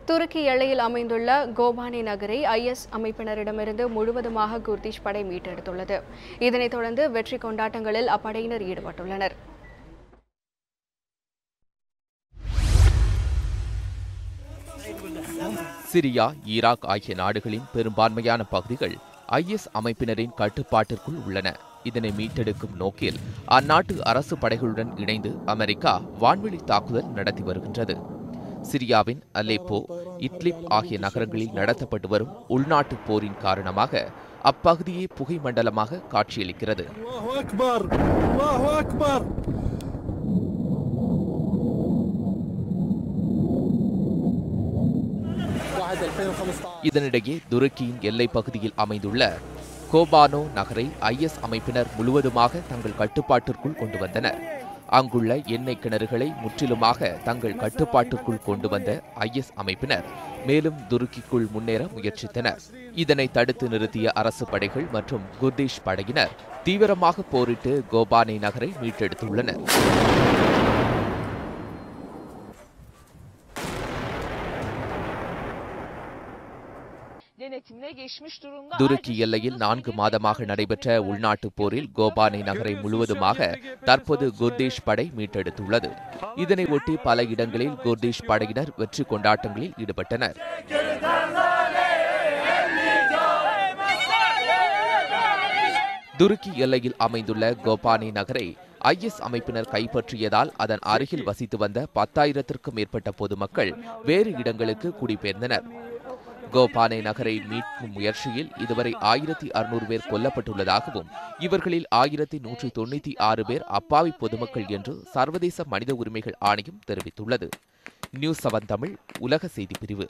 துருக்கி எல்லையில் அமைந்துள்ள கோபானே நகரை IS அமைப்பினரிடமிருந்து முழுவதுமாக குர்திஷ் படை மீட்டெடுத்துள்ளது. இதனைத் தொடர்ந்து வெற்றி கொண்டாட்டங்களில் அப்படையினர் ஈடுபட்டுள்ளனர். சிரியா, ஈராக் ஆகிய நாடுகளின் பெரும்பான்மையான பகுதிகள் IS அமைப்பினரின் கட்டுப்பாட்டிற்குள் உள்ளன. இதனை மீட்டெடுக்கும் நோக்கில் அந்நாட்டு அரசு படைகளுடன் இணைந்து அமெரிக்கா வான்வெளி தாக்குதல் நடத்தி வருகின்றது. சிரியாவின் அலெப்போ, இட்லிப் ஆகிய நகரங்களில் நடத்தப்பட்டு வரும் உள்நாட்டு போரின் காரணமாக அப்பகுதியே புகை மண்டலமாக காட்சியளிக்கிறது. இதனிடையே துருக்கியின் எல்லைப் பகுதியில் அமைந்துள்ள கோபானோ நகரை IS அமைப்பினர் முழுவதுமாக தங்கள் கட்டுப்பாட்டிற்குள் கொண்டு வந்தனர். அங்குள்ள எண்ணெய் கிணறுகளை முற்றிலுமாக தங்கள் கட்டுப்பாட்டிற்குள் கொண்டு வந்த IS அமைப்பினர் மேலும் துருக்கிக்குள் முன்னேற முயற்சித்தனர். இதனை தடுத்து நிறுத்திய அரசு படைகள் மற்றும் குர்திஷ் படையினர் தீவிரமாக போரிட்டு கோபானே நகரை மீட்டெடுத்துள்ளனர். துருக்கி எல்லையில் 4 மாதமாக நடைபெற்ற உள்நாட்டு போரில் கோபானே நகரை முழுவதுமாக தற்போது குர்திஷ் படை மீட்டெடுத்துள்ளது. இதனை ஒட்டி பல இடங்களில் குர்திஷ் படையினர் வெற்றி கொண்டாட்டங்களில் ஈடுபட்டனர். துருக்கி எல்லையில் அமைந்துள்ள கோபானே நகரை IS அமைப்பினர் கைப்பற்றியதால் அதன் அருகில் வசித்து வந்த 10,000க்கும் மேற்பட்ட பொதுமக்கள் வேறு இடங்களுக்கு குடிபெயர்ந்தனர். கோபானே நகரை மீட்கும் முயற்சியில் இதுவரை 1600 பேர் கொல்லப்பட்டுள்ளதாகவும் இவர்களில் 1196 பேர் அப்பாவி பொதுமக்கள் என்று சர்வதேச மனித உரிமைகள் ஆணையம் தெரிவித்துள்ளது. நியூஸ் 7 தமிழ் உலக செய்தி பிரிவு.